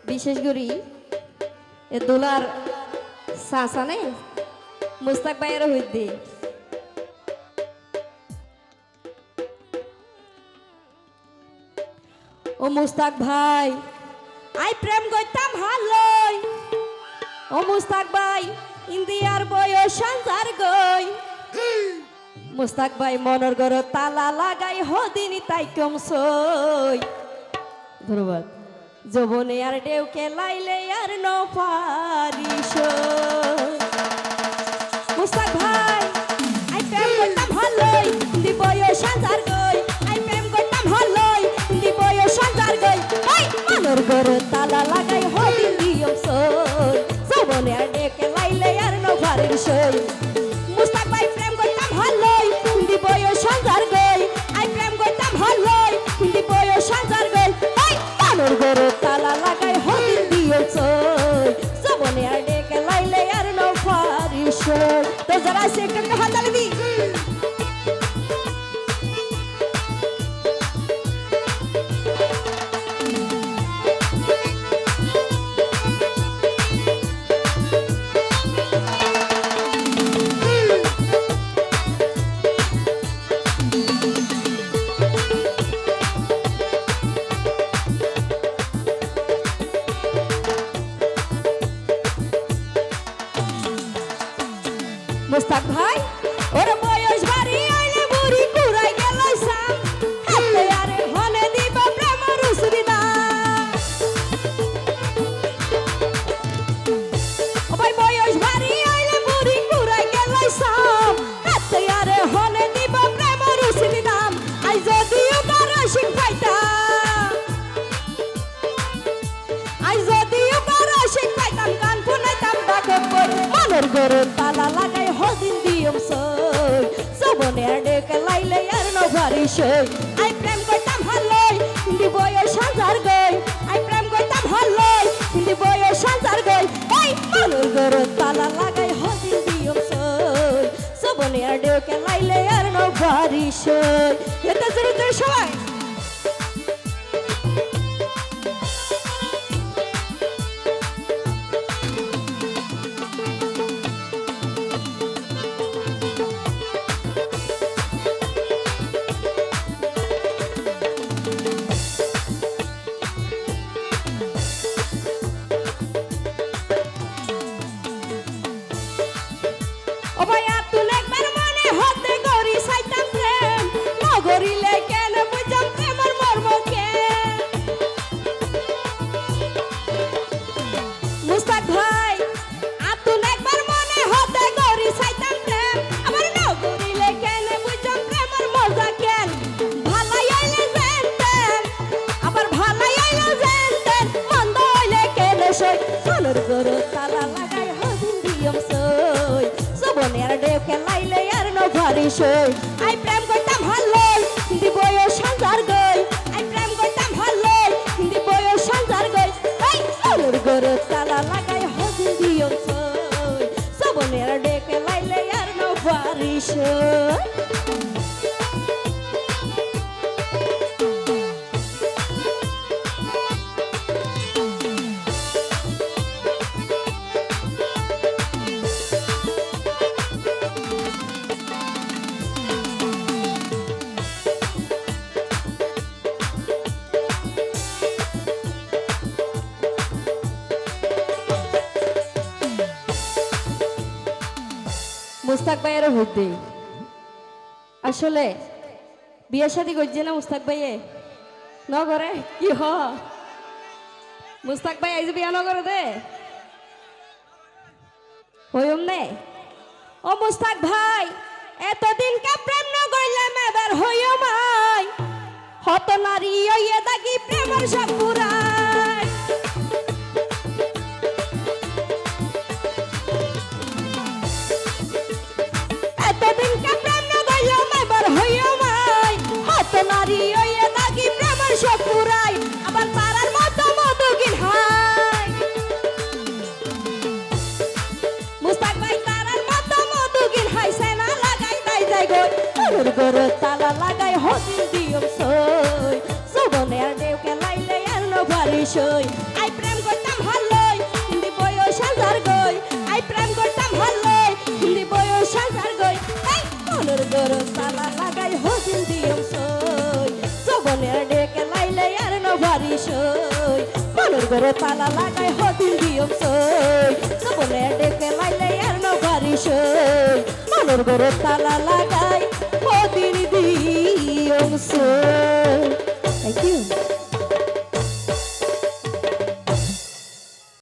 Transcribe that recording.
বিশেষ করি এ দোলার সাসানে মুস্তাক ভাইয়ের হইতে ও মুস্তাক ভাই আই প্রেম করতাম ভালোই ও মুস্তাক ভাই ইন্দিয়ার বয়স সঞ্চার গই মুস্তাক ভাই মনের ঘর তালা লাগাই হদিনি তাই কম সই ধন্যবাদ যৌবনে আর ঢেউকে লাইলে আর নপারিস মুস্তাক ভাই আই প্রেম করতাম ভালোই ইন্দি বয়স সঞ্চার গই আই প্রেম করতাম ভালোই ইন্দি বয়স সঞ্চার গই ওই মনের ঘর তালা লাগাই হদিনি সই যৌবনে আর ঢেউকে লাইলে আর নপারিস মুস্তাক ভাই প্রেম করতাম ভালোই ইন্দি বয়স সঞ্চার গই আই প্রেম করতাম ভালোই ইন্দি বয়স সঞ্চার গই ওই মনের ঘর তালা লাগাই হদিনি সই যৌবনে আর ঢেউকে লাইলে আর নপারিস তো যারা সে একটু হাত তালি দি মুস্তাক ভাই ওর বয়স বাড়ি আইলে বুড়ি কুড়াই গেল সাম হাতে আরে হনে দিব প্রেমর সুবিধা ও ভাই বয়স বাড়ি আইলে বুড়ি কুড়াই গেল সাম হাতে আরে হনে দিব প্রেমর সুবিধা আই যদিও কারশিক পাইতাম আই যদিও কারশিক পাইতাম কান ফুনাইতাম ডাকত কই মনের ঘর তালা লাগাই হদিন দিয়ম সই যৌবনে আর ঢেউকে লাইলে আর নপারিস আই প্রেম করতাম ভালোই হিন্দি বয়স সঞ্চার গই আই প্রেম করতাম ভালোই হিন্দি বয়স সঞ্চার গই ওই মনের ঘর তালা লাগাই হদিন দিয়ম সই যৌবনে আর ঢেউকে লাইলে আর নপারিস এতে জরুরি সবাই ও ভাই তুই একবার মনে হতে গরি সাইতাম প্রেম নগরিলে কেন বুঝাম প্রেমর মর্ম কে মুস্তাক ভাই তুই একবার মনে হতে গরি সাইতাম প্রেম আমার নগরিলে কেন বুঝাম প্রেমর মজা কেন ভালাই আইলে জানতেন আবার ভালাই আইলে জানতেন মন্দ হইলে কেন সই মনের ঘর তালা লাগাই হদিন দিয়ম সই যৌবনে আর ঢেউকে লাইলে আর নপারিস আই প্রেম করতাম ভালোই হিন্দি বয়স সঞ্চার গই আই প্রেম করতাম ভালোই হিন্দি বয়স সঞ্চার গই এই মনের ঘর তালা লাগাই হদিন দিয়ম সই যৌবনে আর ঢেউকে লাইলে আর নপারিস মুস্তাক ভাইয়েরও হইতে আসলে বিয়ে শাদী করছে না মুস্তাক ভাইয়ে নগরে কি হ মুস্তাক ভাই আইজ বিয়া নগরে দে হইম নে ও মুস্তাক ভাই এতদিন কা প্রেম ন গইলাম এবার হইও মাই হত নারী হইয়ে দাগি প্রেমের সব পুরাই এতদিন কা প্রেম ন গইলাম এবার হইও মাই হত নারী হইয়ে দাগি প্রেমের সব পুরাই আবার পারার মতো মধুকিন হাই মুস্তাক ভাই তারার মতো মধুকিন হাই সেনা লাগাই দাই যাই গই মনের ঘর তালা লাগাই হদিন দিয়ম সই যৌবনে আর ঢেউকে লাইলে আর নপারিস আই প্রেম করতে গরো তালা লাগাই হদিন দিয়ম সই বলে ডেকে লাইলে আর ন বাড়ি সই মনের গরো তালা লাগাই হদিন দিয়ম সই